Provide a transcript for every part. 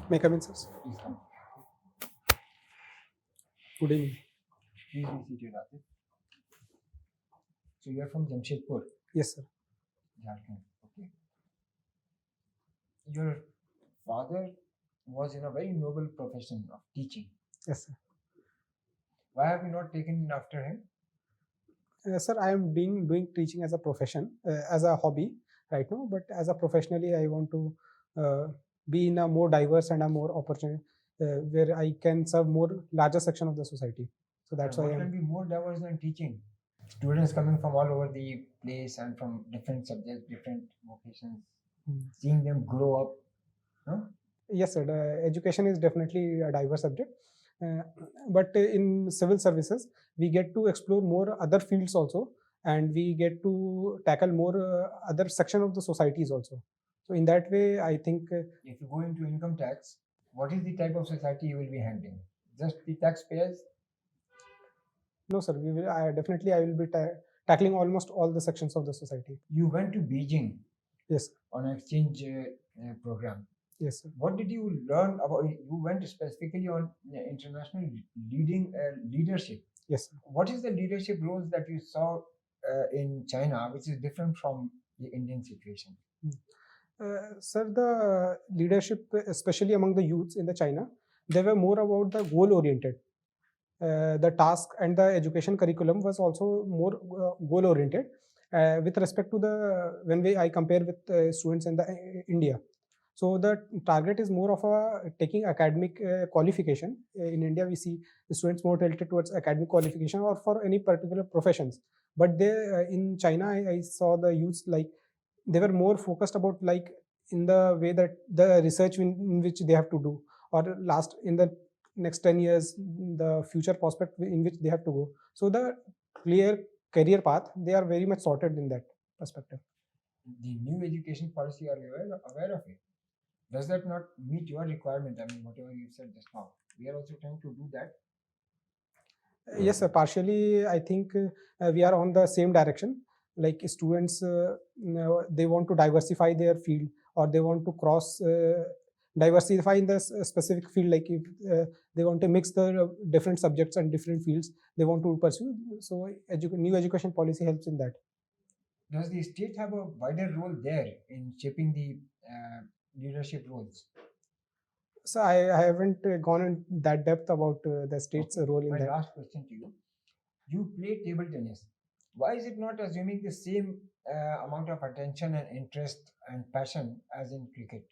May I come in, sir? Please come. Good evening. Please be seated, Atif. So you are from Jamshedpur, Yes, sir. Jharkhand. Okay. Your father was in a very noble profession of teaching. Yes, sir. Why have you not taken after him? Sir, I am doing teaching as a profession, as a hobby right now. But as a professionally, I want to uh, be in a more diverse and a more opportunity where I can serve more larger section of the society. So that's why What I'm. can be more diverse than teaching? Students coming from all over the place and from different subjects, different vocations, seeing them grow up. No? Yes, sir. Education is definitely a diverse subject, uh, but in civil services, we get to explore more other fields also, and we get to tackle more other section of the societies also. So in that way, I think If you go into income tax, what is the type of society you will be handling? Just the taxpayers? no, sir. We will definitely I will be tackling almost all the sections of the society. You went to Beijing Yes, on an exchange program. yes, sir. What did you learn about? You went specifically on international leadership. Yes, sir. What is the leadership roles that you saw in China, which is different from the Indian situation? Sir, the leadership, especially among the youths in the China, they were more about the goal oriented. The task and the education curriculum was also more goal oriented with respect to the when I compare with students in the India. So the target is more of a taking academic qualification. In India, we see the students more tilted towards academic qualification or for any particular professions. But they in China, I saw the youths like they were more focused about like in the way that the research in which they have to do or last in the next 10 years the future prospect in which they have to go. So the clear career path they are very much sorted in that perspective. The new education policy, are you aware of it? Does that not meet your requirement? I mean, whatever you said just now, we are also trying to do that. Yes, sir. Partially, I think we are on the same direction. Like students, they want to diversify their field or they want to cross diversify in the specific field. Like if they want to mix the different subjects and different fields, they want to pursue. So, new education policy helps in that. Does the state have a wider role there in shaping the leadership roles? So, I haven't gone in that depth about the state's role in My that. last question to you: you play table tennis. Why is it not assuming the same amount of attention and interest and passion as in cricket?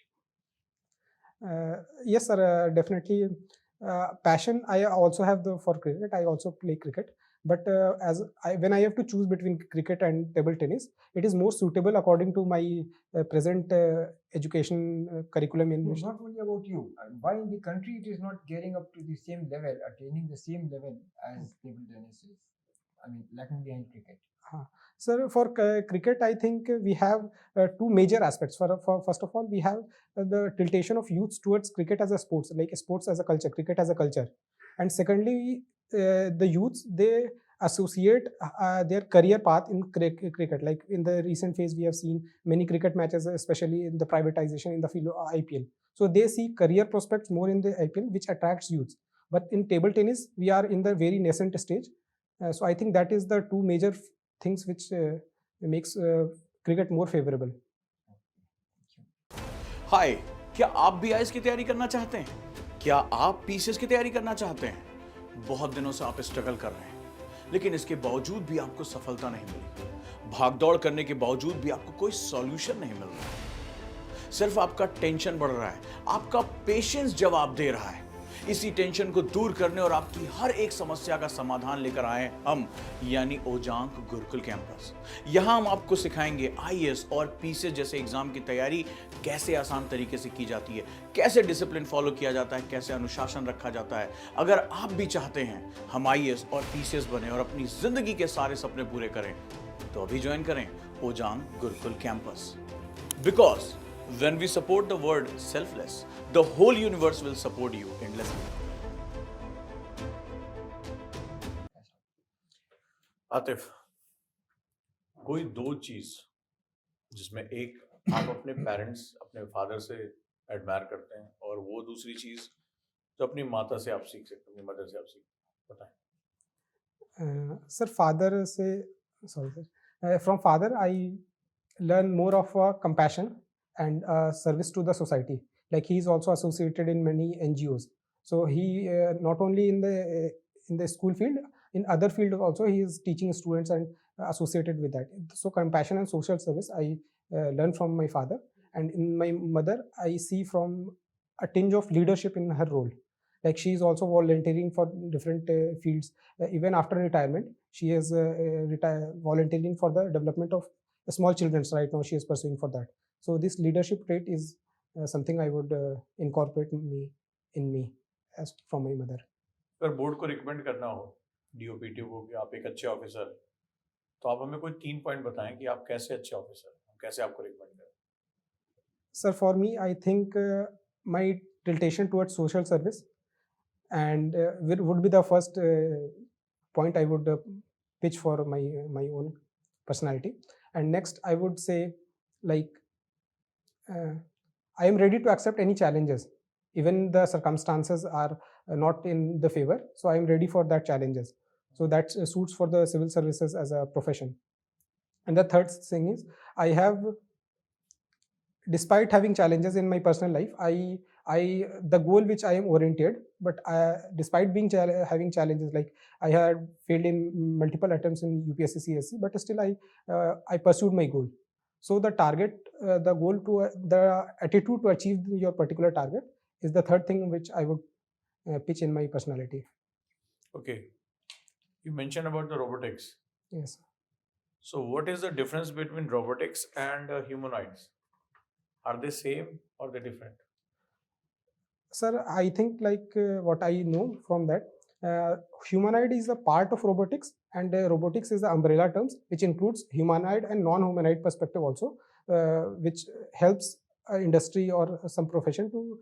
Yes, sir. Definitely. Passion. I also have the for cricket. I also play cricket. But when I have to choose between cricket and table tennis, it is more suitable according to my present education curriculum in No, which. not only about you. Why in the country it is not getting up to the same level, attaining the same level as table tennis is? I mean, lacking behind cricket. Sir, for cricket, I think we have two major aspects. For first of all, we have the tiltation of youths towards cricket as a sports, like sports as a culture, cricket as a culture, and secondly, the youths they associate their career path in cricket. Like in the recent phase, we have seen many cricket matches, especially in the privatization in the field of IPL. So they see career prospects more in the IPL, which attracts youths. But in table tennis, we are in the very nascent stage. So I think that is the two major things which makes cricket more favorable. हाय, क्या आप भी IAS की तैयारी करना चाहते हैं? क्या आप पीसीएस की तैयारी करना चाहते हैं? बहुत दिनों से आप स्ट्रगल कर रहे हैं, लेकिन इसके बावजूद भी आपको सफलता नहीं मिली। भागदौड़ करने के बावजूद भी आपको कोई सॉल्यूशन नहीं मिल रहा। सिर्फ आपका टेंशन बढ़ रहा है, आपका पेशेंस जवाब दे रहा है। इसी टेंशन को दूर करने और आपकी हर एक समस्या का समाधान लेकर आए हम, यानी ओजांग गुरुकुल कैंपस। यहाँ हम आपको सिखाएंगे आईएएस और पीसीएस जैसे एग्जाम की तैयारी कैसे आसान तरीके से की जाती है, कैसे डिसिप्लिन फॉलो किया जाता है, कैसे अनुशासन रखा जाता है। अगर आप भी चाहते हैं हम आईएएस और पीसीएस बने और अपनी जिंदगी के सारे सपने पूरे करें, तो अभी ज्वाइन करें Ojang Gurukul campus. Because when we support the word selfless, the whole universe will support you endlessly. Atif, कोई दो चीज जिसमें एक आप अपने पेरेंट्स, अपने फादर से एडमायर करते हैं, और वो दूसरी चीज़ जो अपनी माता से आप सीख सकते हैं, अपनी मदर से आप सीख, बताएं। Sir, father say, sorry, sir. From father, I learn more of compassion and service to the society. Like he is also associated in many NGOs. So he not only in the school field, in other field also he is teaching students and associated with that. So compassion and social service I learn from my father, and in my mother I see from a tinge of leadership in her role. Like she is also volunteering for different fields. Even after retirement, she is volunteering for the development of small children. Right now she is pursuing for that. So this leadership trait is something I would incorporate in me as from my mother. अगर board को recommend करना हो, डीओपीटीओ को, कि आप एक अच्छे officer, तो आप हमें कोई 3 पॉइंट बताएं कि आप कैसे अच्छे ऑफिसर, हम कैसे आपको रिकमेंड करें। Sir, for me, I think my tiltation towards social service and would be the first point I would pitch for my own personality. And next, I would say, like, I am ready to accept any challenges, even the circumstances are not in the favor. So I am ready for that challenges. So that suits for the civil services as a profession. And the third thing is, I have, despite having challenges in my personal life, I the goal which I am oriented, but despite being having challenges, like I had failed in multiple attempts in UPSC CSC, but still I pursued my goal. So the target, the goal to the attitude to achieve your particular target is the third thing which I would pitch in my personality. Okay, you mentioned about the robotics. Yes. So what is the difference between robotics and humanoids? Are they same or they different? Sir, I think like what I know from that, humanoid is a part of robotics, and robotics is the umbrella terms which includes humanoid and non-humanoid perspective also, which helps industry or some profession to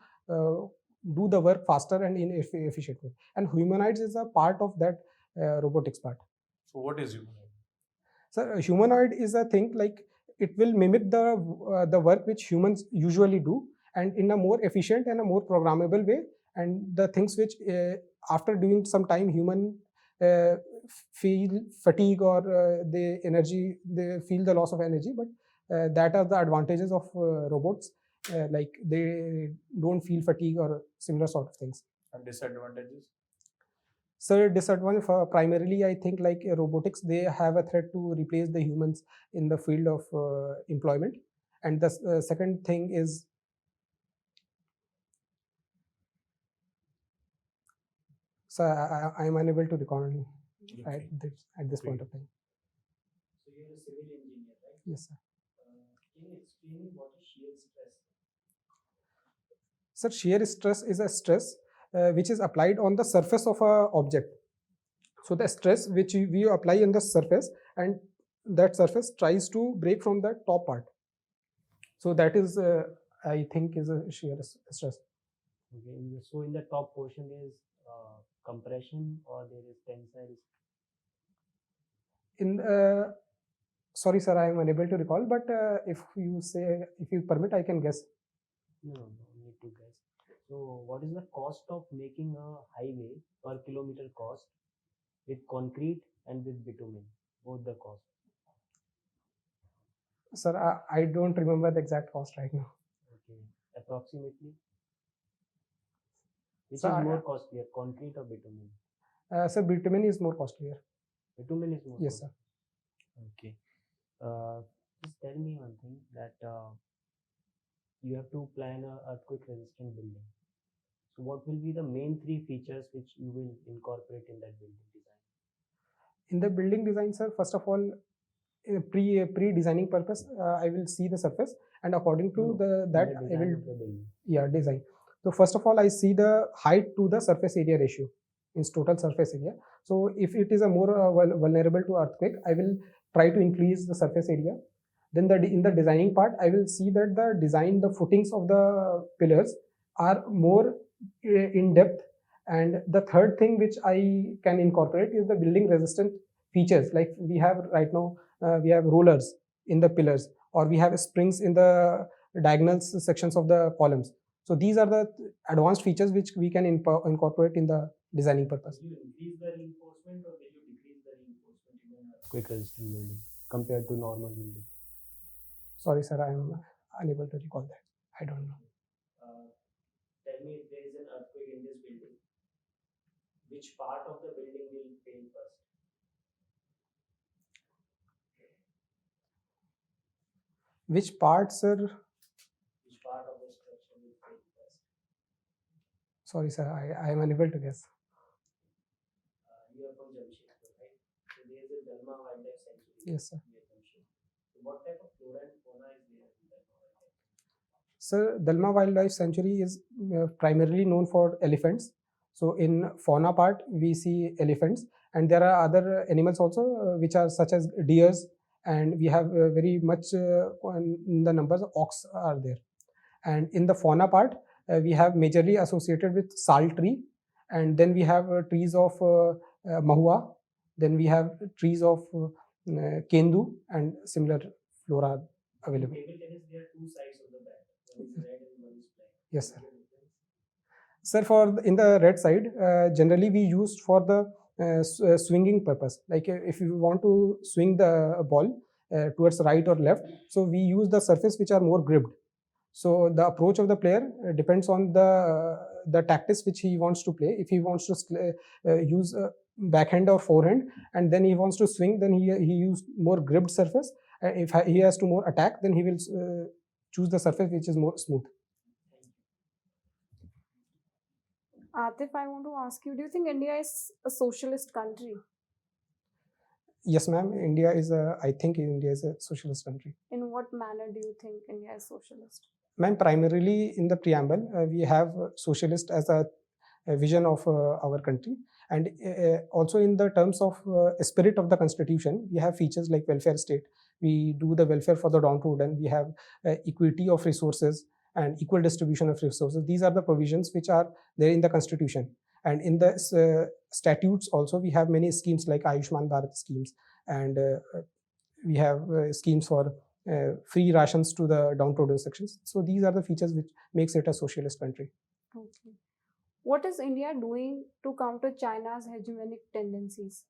do the work faster and in efficient way. And humanoids is a part of that robotics part. So what is humanoid? So humanoid is a thing like it will mimic the work which humans usually do, and in a more efficient and a more programmable way. And the things which after doing some time human feel fatigue or the energy, they feel the loss of energy, but that are the advantages of robots, like they don't feel fatigue or similar sort of things. And disadvantages? So disadvantage for primarily, I think like robotics, they have a threat to replace the humans in the field of employment. And the second thing is, so I am unable to recall Okay. at this Okay. point of time. So you're a civil engineer, right? Yes, sir. Can you explain me what is shear stress? Sir, shear stress is a stress which is applied on the surface of a object. So the stress which we apply on the surface, and that surface tries to break from the top part. So that is, I think, is a shear stress. Okay, so in the top portion there is compression or there is tensile. In sorry, sir, I am unable to recall. But if you permit, I can guess. No, need to guess. So what is the cost of making a highway per kilometer cost with concrete and with bitumen? Both the cost. Sir, I don't remember the exact cost right now. Okay, approximately. Which So is more costlier, concrete or bitumen? Sir, bitumen is more costlier. Bitumen is more. Yes, sir. Okay. Just tell me one thing, that you have to plan a earthquake resistant building. So what will be the main 3 features which you will incorporate in that building design? In the building design, sir, first of all, pre-designing purpose, I will see the surface, and according to that I design will of the building. design. So first of all, I see the height to the surface area ratio, means total surface area. So if it is a more vulnerable to earthquake, I will try to increase the surface area. Then in the designing part, I will see that the footings of the pillars are more in depth. And the third thing which I can incorporate is the building resistant features. Like we have right now, we have rollers in the pillars, or we have springs in the diagonal sections of the columns. So these are the advanced features which we can incorporate in the designing purpose. Will you increase the reinforcement or will you decrease the reinforcement in an earthquake resistant building compared to normal building? Sorry, sir, I am unable to recall that. I don't know. Tell me, if there is an earthquake in this building, which part of the building will fail first? Which part, sir? Which part of the structure will fail first? Sorry, sir, I am unable to guess. You are from Jamshedpur, right? So there is a Dalma Wildlife Sanctuary. Yes, sir. near Jamshedpur. So what type of flora and fauna is there in Dalma Wildlife? Sir, Dalma Wildlife Sanctuary is primarily known for elephants. So in fauna part, we see elephants, and there are other animals also, which are such as deers, and we have very much in the numbers ox are there. And in the fauna part, we have majorly associated with sal tree, and then we have trees of mahua, then we have trees of kendu, and similar flora available. Table tennis, there are two sides of the bat. One is red and one is black. Yes, sir. What is the difference? Sir, in the red side, generally we used for the swinging purpose. Like if you want to swing the ball towards right or left, so we use the surface which are more gripped. So the approach of the player depends on the tactics which he wants to play. If he wants to use backhand or forehand, and then he wants to swing, then he use more gripped surface. If he has to more attack, then he will choose the surface which is more smooth. Atif, I want to ask you, do you think India is a socialist country? Yes, ma'am. I think India is a socialist country. In what manner do you think India is socialist? Ma'am, primarily in the preamble, we have socialist as a vision of our country, and also in the terms of spirit of the constitution, we have features like welfare state. We do the welfare for the downtrodden. We have equity of resources and equal distribution of resources. These are the provisions which are there in the constitution. And in the statutes also, we have many schemes like Ayushman Bharat schemes, and we have schemes for free rations to the downtrodden sections. So these are the features which makes it a socialist country. Okay. What is India doing to counter China's hegemonic tendencies?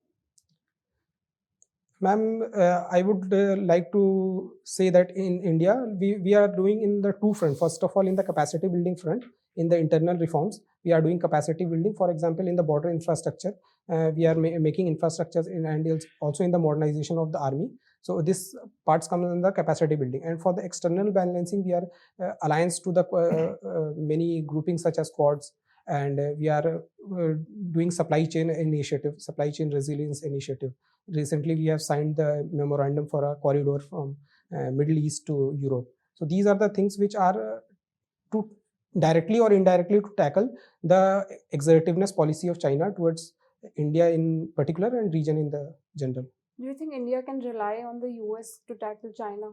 Ma'am, I would like to say that in India, we are doing in the two fronts. First of all, in the capacity building front, in the internal reforms, we are doing capacity building. For example, in the border infrastructure, we are making infrastructures and also in the modernization of the army. So this parts come in the capacity building. And for the external balancing, we are alliance to the many groupings such as Quads, and we are doing supply chain initiative, supply chain resilience initiative. Recently, we have signed the memorandum for a corridor from Middle East to Europe. So these are the things which are to directly or indirectly to tackle the exertiveness policy of China towards India in particular and region in the general. Do you think India can rely on the US to tackle China?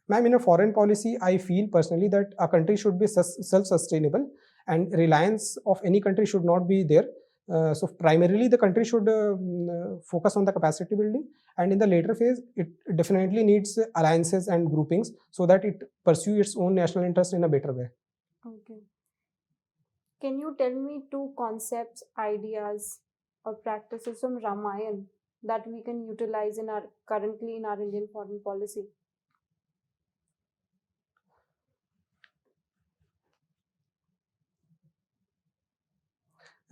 Ma'am, in a foreign policy, I feel personally that a country should be self-sustainable and reliance of any country should not be there. So primarily the country should focus on the capacity building, and in the later phase it definitely needs alliances and groupings so that it pursue its own national interest in a better way. Okay. Can you tell me two concepts, ideas, or practices from Ramayana that we can utilize currently in our Indian foreign policy?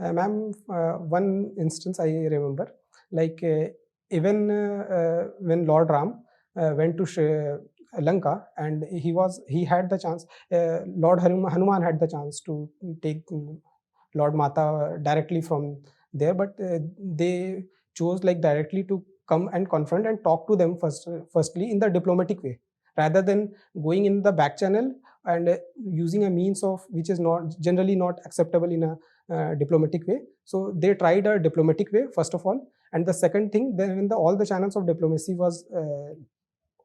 Ma'am, one instance I remember, like even when Lord Ram went to Lanka, and he had the chance, Lord Hanuman had the chance to take Lord Mata directly from there, but they chose like directly to come and confront and talk to them firstly in the diplomatic way, rather than going in the back channel and using a means of which is not generally not acceptable in a diplomatic way. So they tried a diplomatic way first of all, and the second thing, then when all the channels of diplomacy was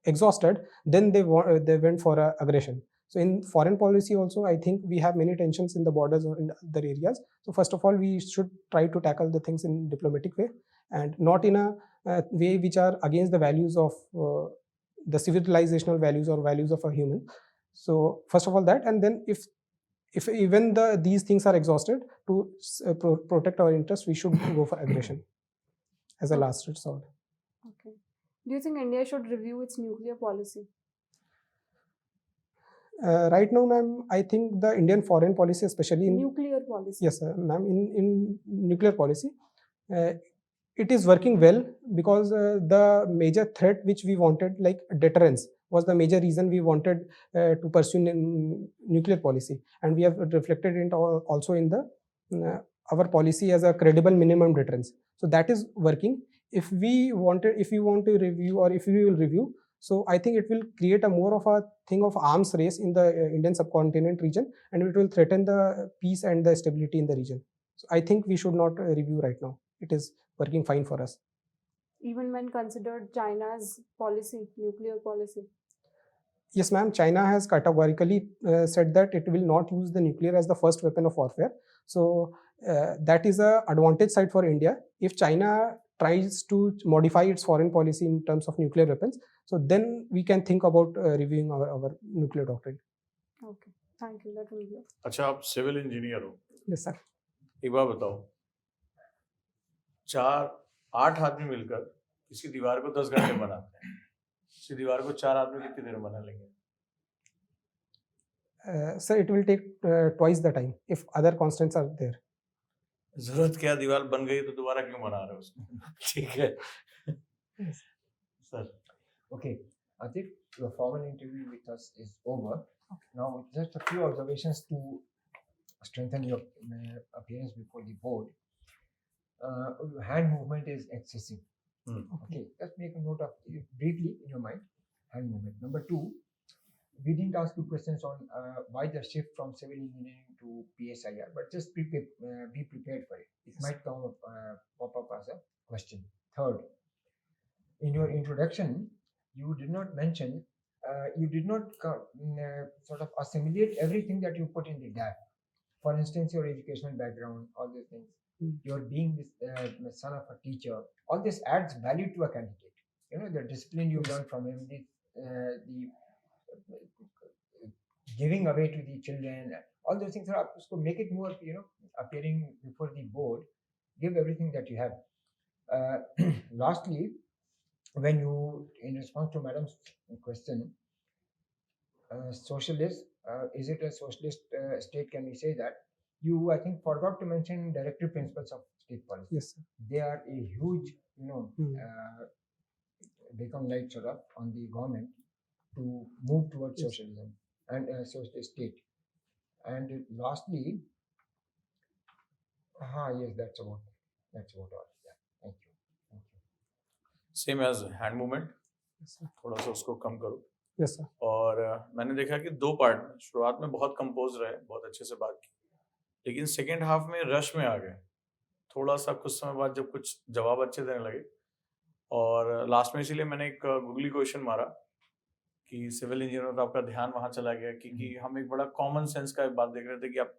exhausted, then they went for aggression. So in foreign policy also, I think we have many tensions in the borders or in other areas. So first of all, we should try to tackle the things in diplomatic way and not in a way which are against the values of the civilizational values or values of a human. So first of all that, and then if even these things are exhausted, to protect our interests, we should go for aggression as a Okay. last resort. Okay. Do you think India should review its nuclear policy? Right now, ma'am, I think the Indian foreign policy, especially in Nuclear policy. yes, ma'am, in nuclear policy, uh, it is working well, because the major threat which we wanted, like deterrence, was the major reason we wanted to pursue nuclear policy, and we have reflected it also in the our policy as a credible minimum deterrence. So that is working. If we want to review, or if we will review, so I think it will create a more of a thing of arms race in the Indian subcontinent region, and it will threaten the peace and the stability in the region. So I think we should not review right now. It is working fine for us. Even when considered China's policy, nuclear policy. Yes, ma'am. China has categorically said that it will not use the nuclear as the first weapon of warfare. So that is a advantage side for India. If China tries to modify its foreign policy in terms of nuclear weapons, so then we can think about reviewing our nuclear doctrine. Okay. Thank you. That will be all. अच्छा, आप civil engineer हो, Yes, sir. एक बात बताओ, 8 आदमी मिलकर किसी दीवार को 10 घंटे बनाते हैं, किसी दीवार को 4 आदमी कितनी देर में बना लेंगे? Sir, it will take twice the time if other constants are there. जरूरत क्या, दीवार बन गई तो दोबारा क्यों बना रहे हो उसको? ठीक है sir. Okay, Atif, your formal interview with us is over. Now, just a few observations to strengthen your appearance before the board. Hand movement is excessive. Okay, just make a note of it briefly in your mind. Hand movement. Number two, we didn't ask you questions on why the shift from civil engineering to PSIR, but just be prepared for it. It might come up, pop up as a question. Third, in your introduction, you did not mention, you did not sort of assimilate everything that you put in the DAF. For instance, your educational background, all these things. Your being the son of a teacher, all this adds value to a candidate. You know, the discipline you learn from him, the giving away to the children, all those things are so make it more, you know, appearing before the board. Give everything that you have. Lastly, when you, in response to madam's question, socialist, is it a socialist state? Can we say that? You, I think, forgot to mention directive principles of state policy. Yes, sir. They are a huge, you know, become light sort of on the government to move towards Yes. socialism and socialist state. And lastly, yes, that's about all. Yeah, thank you. Same as hand movement, Yes, sir. थोड़ा सा उसको कम करो. Yes, sir. और मैंने देखा कि 2 part में शुरुआत में बहुत कंपोज रहे, बहुत अच्छे से बात की, लेकिन सेकेंड हाफ में रश में आ गए थोड़ा सा. कुछ समय बाद जब कुछ जवाब अच्छे देने लगे, और लास्ट में इसीलिए मैंने एक गूगली क्वेश्चन मारा कि सिविल इंजीनियर, तो आपका ध्यान वहां चला गया क्योंकि हम एक बड़ा कॉमन सेंस का बात देख रहे थे कि आप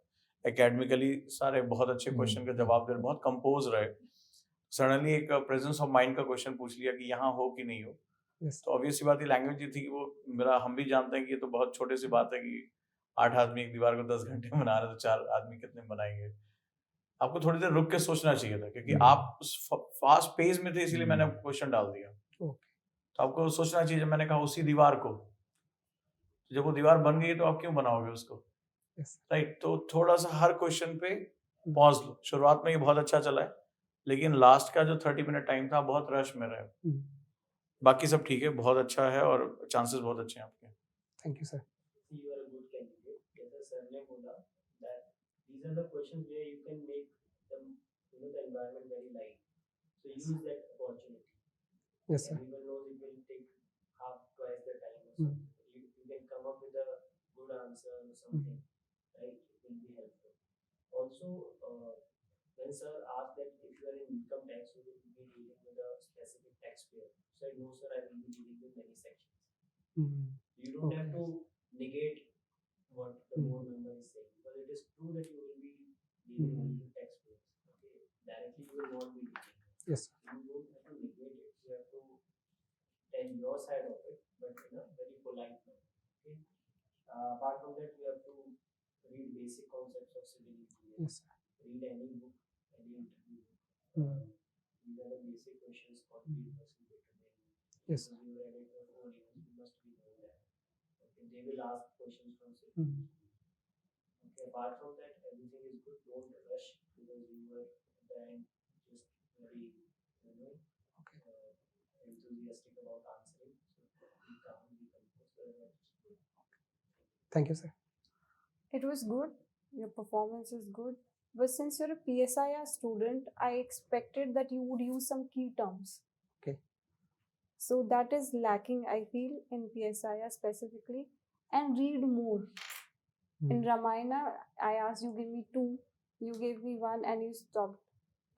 एकेडमिकली सारे बहुत अच्छे क्वेश्चन का जवाब दे रहे, बहुत कंपोज रहे. सडनली एक प्रेजेंस ऑफ माइंड का क्वेश्चन पूछ लिया कि यहाँ हो कि नहीं हो. Yes. तो ऑब्वियस सी बात है, लैंग्वेज ये थी कि वो मेरा, हम भी जानते हैं कि ये तो बहुत छोटी सी बात है कि 8 आदमी एक दीवार को 10 घंटे में बना रहे, तो 4 आदमी कितने बनाएंगे. आपको थोड़ी देर रुक के सोचना चाहिए था क्योंकि आप फास्ट पेस में थे, इसीलिए मैंने क्वेश्चन डाल दिया. तो आपको सोचना चाहिए. जब मैंने कहा उसी दीवार को, जब वो दीवार बन गई तो आप क्यों बनाओगे उसको, राइट? तो थोड़ा सा हर क्वेश्चन पे पॉज लो. शुरुआत में ये बहुत अच्छा चला है, लेकिन लास्ट का जो 30 मिनट टाइम था बहुत रश में रहे. बाकी सब ठीक है, बहुत अच्छा है और चांसेस बहुत अच्छे हैं आपके. Thank you, sir. You are a good candidate. जैसा sir ने बोला that these are the questions where you can make them, you know, the environment very light. So use that opportunity. Yes, sir. Everyone knows it will take twice the time. Or something. You can come up with a good answer or something, right? It will be helpful. Also, when sir asked that if you are in income tax, you will be dealing with a specific taxpayer. Said no, sir, I will be dealing with many sections. You don't have to negate what the board member is saying, because it is true that you will be dealing only with taxpayers. Okay, directly you will not be dealing. Yes. You don't have to negate it. You have to tell your side of it, but in a very polite manner. Okay. Apart from that, you have to read basic concepts of civil engineering. Yes. Read any book, any interview. Hmm. These are the basic questions for the university better than you. Yes. Because you read it for 4 years, you must be knowing that. Okay, they will ask questions from civil. Hmm. Okay, apart from that, everything is good. Don't rush because you were at the end just very, enthusiastic about answering. So be calm, be composed. Thank you, sir. It was good. Your performance is good. But since you're a PSIR student, I expected that you would use some key terms. Okay. So that is lacking, I feel, in PSIR specifically. And read more. In Ramayana, I asked you give me 2, you gave me 1, and you stopped.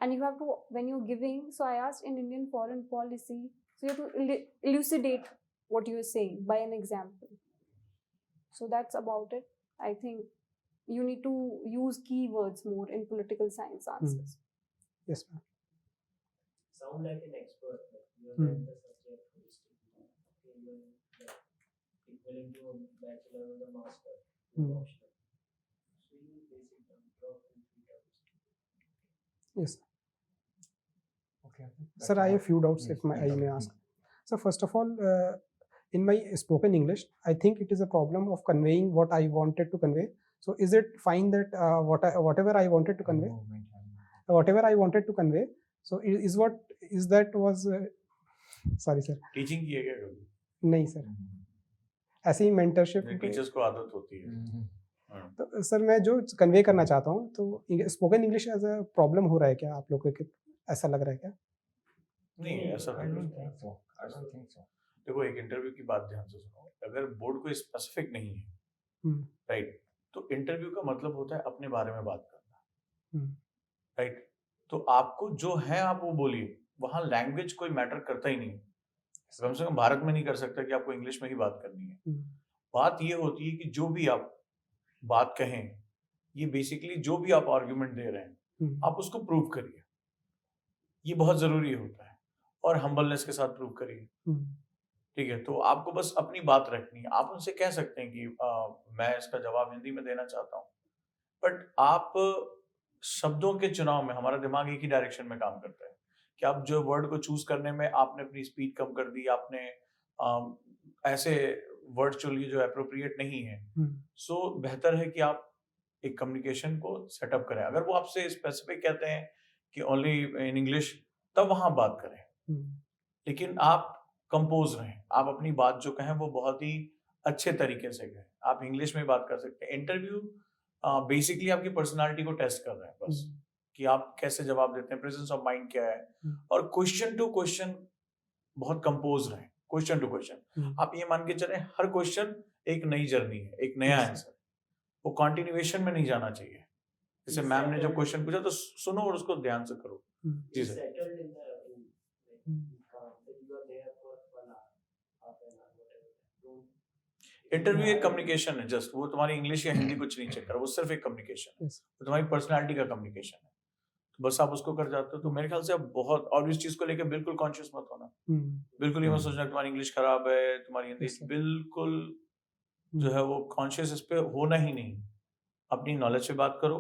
And you have to, when you're giving, so I asked in Indian foreign policy, so you have to elucidate what you are saying by an example. So that's about it. I think you need to use keywords more in political science answers. Yes, ma'am. Sound like an expert. Like you have read the subject holistically. Okay, you are like equivalent to a bachelor or a master. Optional. So you use basic terms, drop in 3 terms. Yes. Okay. Sir, I have few doubts Yes, if I please. may ask. So first of all, in my spoken English, I think it is a problem of conveying what I wanted to convey. So is it fine that whatever I wanted to convey, so is that was sorry sir, teaching की है क्या कभी? नहीं sir, ऐसे ही mentorship teachers को आदत होती है। हाँ। तो सर मैं जो कन्वे करना चाहता हूँ तो spoken English as a problem हो रहा है क्या आप लोगों को, ऐसा लग रहा है क्या? नहीं ऐसा I तो don't नहीं। think so. I don't think so. देखो एक इंटरव्यू की बात ध्यान से सुनो, अगर बोर्ड को स्पेसिफिक नहीं है, राइट, तो इंटरव्यू का मतलब होता है अपने बारे में बात करना, राइट। तो आपको जो है आप वो बोलिए, वहां लैंग्वेज कोई मैटर करता ही नहीं है। कम से कम भारत में नहीं कर सकता कि आपको इंग्लिश में ही बात करनी है। बात ये होती है कि जो भी आप बात कहें, ये बेसिकली जो भी आप आर्ग्यूमेंट दे रहे हैं, आप उसको प्रूव करिए, ये बहुत जरूरी होता है, और हम्बलनेस के साथ प्रूव करिए, ठीक है। तो आपको बस अपनी बात रखनी है। आप उनसे कह सकते हैं कि मैं इसका जवाब हिंदी में देना चाहता हूँ, बट आप शब्दों के चुनाव में, हमारा दिमाग एक ही डायरेक्शन में काम करता है कि आप जो वर्ड को चूज करने में आपने अपनी स्पीड कम कर दी, आपने ऐसे वर्ड चुन लिए जो एप्रोप्रिएट नहीं है। सो बेहतर है कि आप एक कम्युनिकेशन को सेटअप करें। अगर वो आपसे स्पेसिफिक कहते हैं कि ओनली इन इंग्लिश, तब वहां बात करें, लेकिन आप कंपोज रहें, आप अपनी बात जो कहें वो बहुत ही अच्छे तरीके से कहें। आप इंग्लिश में बात कर सकते हैं। इंटरव्यू बेसिकली आपकी पर्सनालिटी को टेस्ट कर रहे हैं बस, कि आप कैसे जवाब देते हैं, प्रेजेंस ऑफ माइंड क्या है, और क्वेश्चन टू क्वेश्चन बहुत कंपोज रहें। क्वेश्चन टू क्वेश्चन आप ये मान के चले हर क्वेश्चन एक नई जर्नी है, एक नया आंसर, वो कंटिन्यूएशन में नहीं जाना चाहिए। जैसे मैम ने जब क्वेश्चन पूछा तो सुनो और उसको ध्यान से करो। जी सर। इंटरव्यू एक कम्युनिकेशन है, जस्ट वो तुम्हारी इंग्लिश या हिंदी कुछ नहीं चेक कर, वो सिर्फ एक कम्युनिकेशन है, वो तुम्हारी पर्सनालिटी का कम्युनिकेशन है। तो बस आप उसको कर जाते हो, तो मेरे ख्याल से आप बहुत, और इस चीज को लेकर बिल्कुल कॉन्शियस मत होना, बिल्कुल ये मत सोचना तुम्हारी इंग्लिश खराब है, तुम्हारी हिंदी, बिल्कुल जो है वो कॉन्शियस इस पे होना ही नहीं। अपनी नॉलेज से बात करो,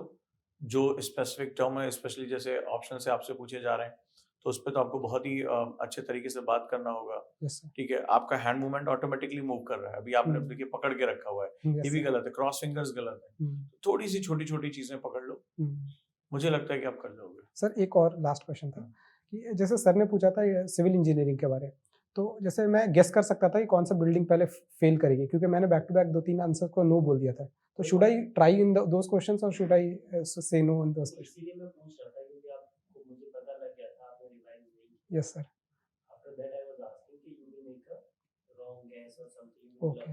जो स्पेसिफिक टर्म है, स्पेशली जैसे ऑप्शन से आपसे पूछे जा रहे हैं, तो उस पर तो आपको बहुत ही अच्छे तरीके से बात करना होगा, ठीक है। आपका हैंड मूवमेंट ऑटोमेटिकली मूव कर रहा है, अभी आपने देखिए पकड़ के रखा हुआ है, ये भी गलत है, क्रॉस फिंगर्स गलत है। थोड़ी सी छोटी छोटी चीजें पकड़ लो, मुझे लगता है कि आप कर लोगे। सर एक और लास्ट क्वेश्चन था कि जैसे सर ने पूछा था सिविल इंजीनियरिंग के बारे, तो जैसे मैं गेस कर सकता था कि कौन सा बिल्डिंग पहले फेल करेगी, क्योंकि मैंने बैक टू बैक 2-3 आंसर को नो बोल दिया था। तो should I try in those questions और शुड आई से नो इन दोस क्वेश्चंस? इसीलिए मैं पूछ रहा था क्योंकि आपको मुझे पता लग गया था आपने रिवाइज नहीं किया। Yes sir. After that I was asking कि you will make a wrong guess और something. Okay,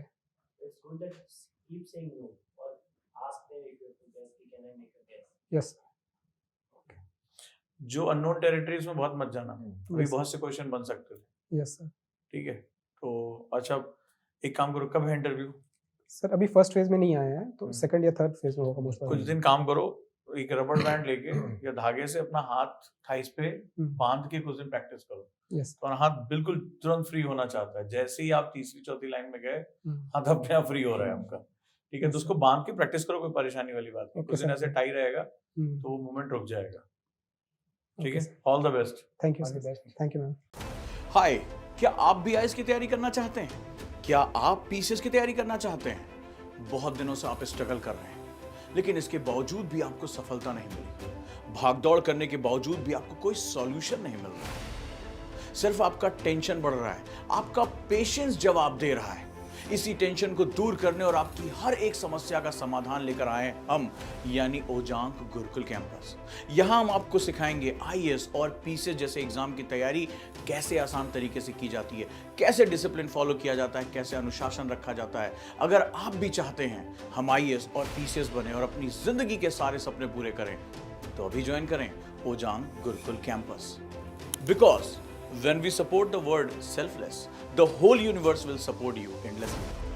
it's good that keep saying no और ask them if you have to guess, can I make a guess. Yes. जो unknown territories में बहुत मत जाना, अभी बहुत से क्वेश्चन बन सकते थे। Yes sir. ठीक है, तो अच्छा एक काम करो, कब है इंटरव्यू? सर अभी फर्स्ट फेज में नहीं आया है, तो सेकंड या थर्ड फेज में होगा मोस्ट कुछ प्रोबेबली। दिन काम करो, एक रबर बैंड लेके या धागे से अपना हाथ थाइस पे बांध के कुछ दिन प्रैक्टिस करो। यस। तो हाथ बिल्कुल तुरंत फ्री होना चाहता है, जैसे ही आप तीसरी चौथी लाइन में गए हाथ अपने आप फ्री हो रहा है आपका, ठीक है, तो उसको बांध के प्रैक्टिस करो, कोई परेशानी वाली बात नहीं। Okay, कुछ दिन sir. ऐसे टाई रहेगा Hmm. तो वो मूवमेंट रुक जाएगा। ठीक Okay, है, sir. All the best. Thank you, All the sir. best. Thank you, ma'am. हाय, क्या आप भी आईएएस की तैयारी करना चाहते हैं? क्या आप पीसीएस की तैयारी करना चाहते हैं? बहुत दिनों से आप स्ट्रगल कर रहे हैं, लेकिन इसके बावजूद भी आपको सफलता नहीं मिली। भागदौड़ करने के बावजूद भी आपको कोई सॉल्यूशन नहीं मिल रहा। सिर्फ आपका टेंशन बढ़ रहा है, आपका पेशेंस जवाब दे रहा है। इसी टेंशन को दूर करने और आपकी हर एक समस्या का समाधान लेकर आए हम, यानी ओजांग गुरुकुल कैंपस। यहाँ हम आपको सिखाएंगे आईएएस और पीसीएस जैसे एग्जाम की तैयारी कैसे आसान तरीके से की जाती है, कैसे डिसिप्लिन फॉलो किया जाता है, कैसे अनुशासन रखा जाता है। अगर आप भी चाहते हैं हम आईएएस और पीसीएस बने और अपनी जिंदगी के सारे सपने पूरे करें, तो अभी ज्वाइन करें Ojang Gurukul campus. Because when we support the word selfless, the whole universe will support you endlessly.